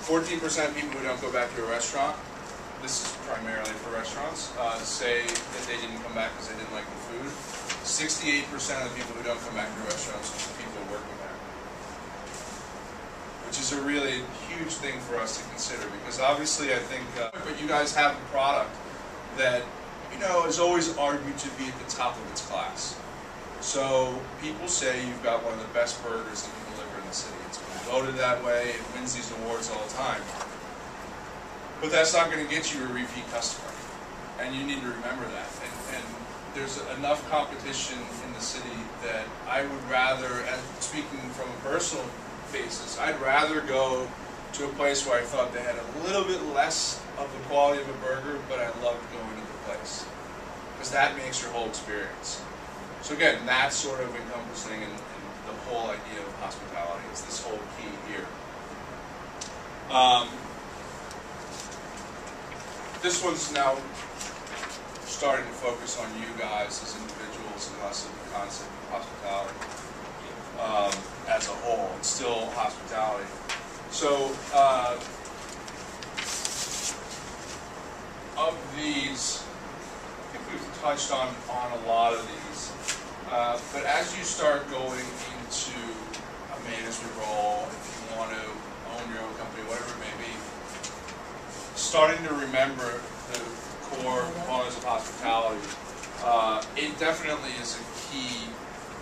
14% of people who don't go back to a restaurant, this is primarily for restaurants, say that they didn't come back because they didn't like the food. 68% of the people who don't come back to restaurants are people working there. Which is a really huge thing for us to consider, because obviously I think, but you guys have a product that, you know, is always argued to be at the top of its class. So people say you've got one of the best burgers that you deliver in the city. It's been voted that way. It wins these awards all the time. But that's not going to get you a repeat customer, and you need to remember that. And there's enough competition in the city that I would rather, and speaking from a personal basis, I'd rather go to a place where I thought they had a little bit less of the quality of a burger, but I loved going to the place, because that makes your whole experience. So again, that's sort of encompassing in the whole idea of hospitality. It's this whole key here. This one's now starting to focus on you guys as individuals and less of the concept of hospitality as a whole. It's still hospitality. So of these, I think we've touched on a lot of these. But as you start going into a management role, if you want to own your own company, whatever it may be, starting to remember the core components of hospitality, it definitely is a key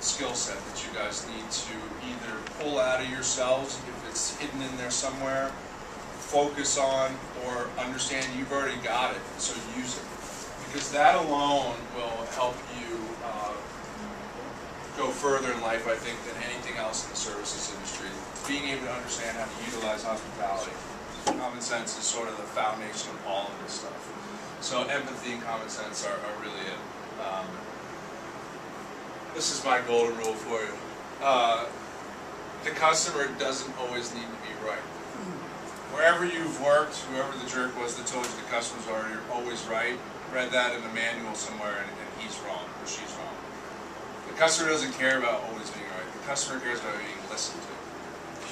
skill set that you guys need to either pull out of yourselves, if it's hidden in there somewhere, focus on, or understand you've already got it, so use it. Because that alone will help you go further in life, I think, than anything else in the services industry. Being able to understand how to utilize hospitality. Common sense is sort of the foundation of all of this stuff. So empathy and common sense are really it. This is my golden rule for you. The customer doesn't always need to be right. Wherever you've worked, whoever the jerk was that told you the customers are always right, read that in a manual somewhere and he's wrong or she's wrong. The customer doesn't care about always being right. The customer cares about being listened to.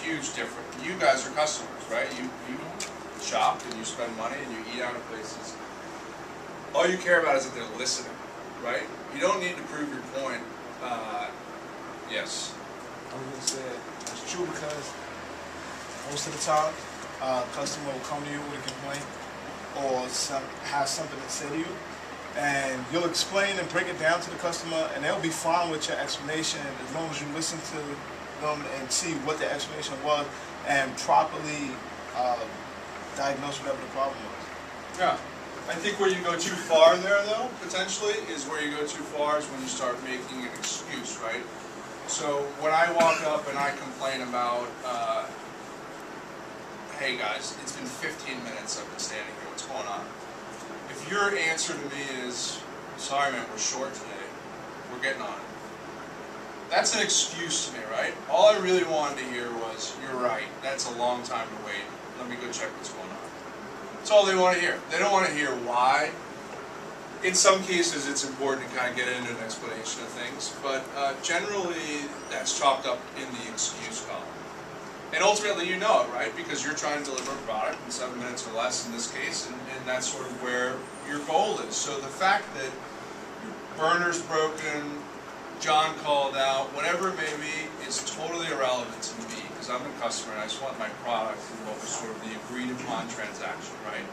Huge difference. You guys are customers, right? You shop and you spend money and you eat out of places. All you care about is that they're listening, right? You don't need to prove your point. Yes? I was going to say it's true, because most of the time, a customer will come to you with a complaint or have something to say to you, and you'll explain and break it down to the customer, and they'll be fine with your explanation as long as you listen to them and see what the explanation was and properly diagnose whatever the problem was. Yeah. I think where you go too far there, though, potentially, is where you go too far is when you start making an excuse, right? So when I walk up and I complain about, hey guys, it's been 15 minutes I've been standing here, what's going on? If your answer to me is, sorry man, we're short today, we're getting on it. That's an excuse to me, right? All I really wanted to hear was, you're right, that's a long time to wait, let me go check what's going on. That's all they want to hear. They don't want to hear why. In some cases it's important to kind of get into an explanation of things, but generally that's chalked up in the excuse column. And ultimately you know it, right? Because you're trying to deliver a product in 7 minutes or less in this case, and that's sort of where your goal is. So the fact that your burner's broken, John called out, whatever it may be, is totally irrelevant to me, because I'm a customer and I just want my product in what was sort of the agreed upon transaction, right?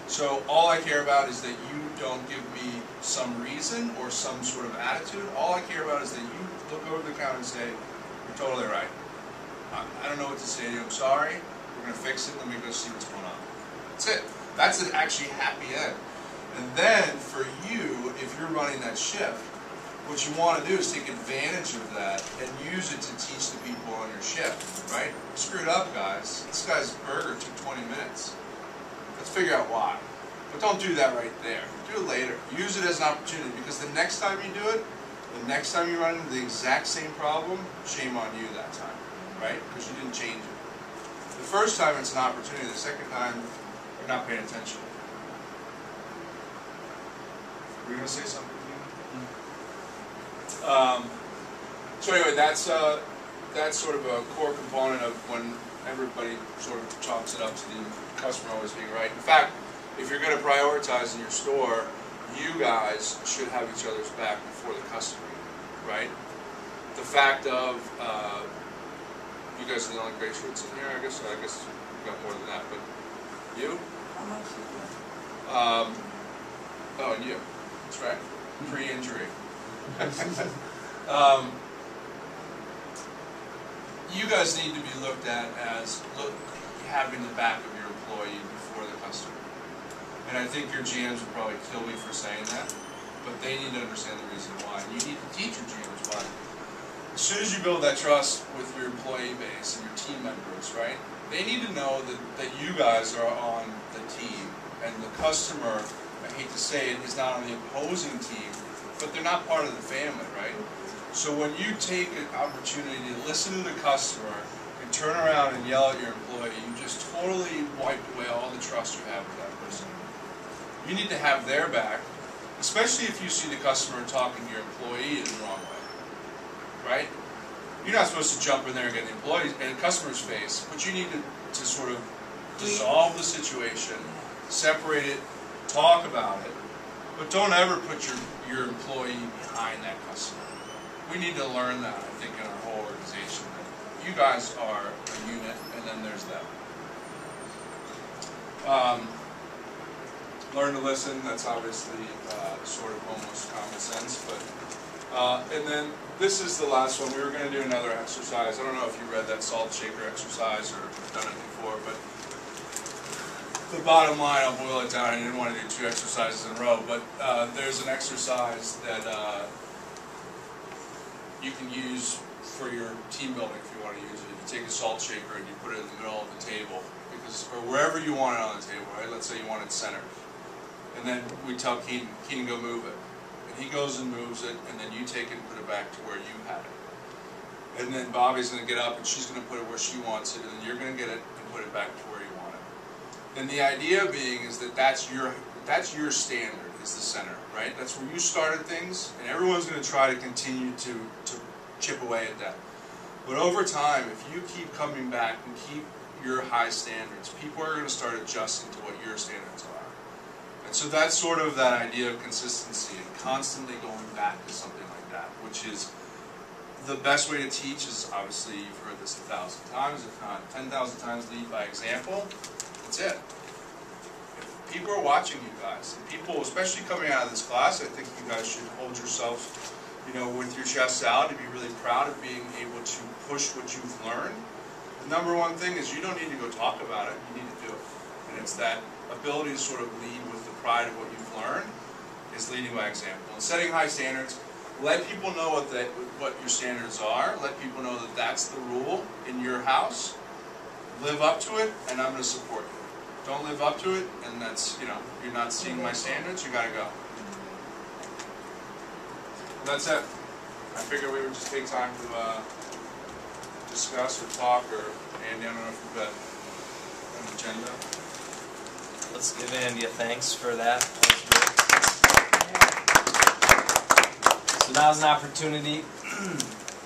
So all I care about is that you don't give me some reason or some sort of attitude. All I care about is that you look over the counter and say, you're totally right. I don't know what to say to you, I'm sorry, we're going to fix it, let me go see what's going on. That's it. That's an actually happy end. And then for you, if you're running that shift, what you want to do is take advantage of that and use it to teach the people on your shift, right? Screwed up, guys. This guy's burger took 20 minutes. Let's figure out why. But don't do that right there. Do it later. Use it as an opportunity, because the next time you do it, the next time you run into the exact same problem, shame on you that time, right? Because you didn't change it. The first time it's an opportunity, the second time you're not paying attention. Were you going to say something? So anyway, that's sort of a core component of when everybody sort of chalks it up to the customer always being right. In fact, if you're going to prioritize in your store, you guys should have each other's back before the customer, right? The fact of, you guys are the only gray shirts in here, I guess we've got more than that, but you? Oh, and you, that's right, pre-injury. You guys need to be looked at as having the back of your employee before the customer. And I think your GMs would probably kill me for saying that, but they need to understand the reason why. And you need to teach your GMs why. As soon as you build that trust with your employee base and your team members, right, they need to know that you guys are on the team, and the customer, I hate to say it, is not on the opposing team, but they're not part of the family, right? So when you take an opportunity to listen to the customer and turn around and yell at your employee, you just totally wiped away all the trust you have with that person. You need to have their back, especially if you see the customer talking to your employee in the wrong way, right? You're not supposed to jump in there and get the employee's and the customer's face, but you need to sort of dissolve the situation, separate it, talk about it, but don't ever put your employee behind that customer. We need to learn that, I think, in our whole organization. That you guys are a unit, and then there's them. Learn to listen, that's obviously sort of almost common sense, but and then this is the last one. We were going to do another exercise. I don't know if you read that salt shaker exercise or done it before, but the bottom line, I'll boil it down. I didn't want to do 2 exercises in a row, but there's an exercise that you can use for your team building if you want to use it. You take a salt shaker and you put it in the middle of the table, or wherever you want it on the table, right? Let's say you want it centered. And then we tell Keenan, go move it. And he goes and moves it, and then you take it and put it back to where you had it. And then Bobby's going to get up and she's going to put it where she wants it, and then you're going to get it and put it back to where you want it. And the idea being is that that's your standard, is the center, right? That's where you started things, and everyone's going to try to continue to chip away at that. But over time, if you keep coming back and keep your high standards, people are going to start adjusting to what your standards are. And so that's sort of that idea of consistency and constantly going back to something like that, which is the best way to teach is, obviously, you've heard this 1,000 times, if not 10,000 times, lead by example. That's it. If people are watching you guys, and people, especially coming out of this class, I think you guys should hold yourselves, with your chests out and be really proud of being able to push what you've learned. The number one thing is you don't need to go talk about it, you need to do it. And it's that ability to sort of lead with the pride of what you've learned is leading by example. And setting high standards, let people know what your standards are, let people know that that's the rule in your house, live up to it, and I'm going to support you. Don't live up to it, and that's, you're not seeing my standards, you got to go. And that's it. I figured we would just take time to discuss or talk, or Andy, I don't know if you've got an agenda. Let's give Andy a thanks for that. So now's an opportunity.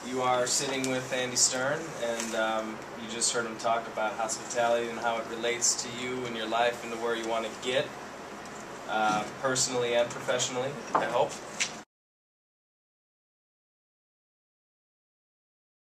You are sitting with Andy Stern, and you just heard him talk about hospitality and how it relates to you and your life and to where you want to get, personally and professionally, I hope.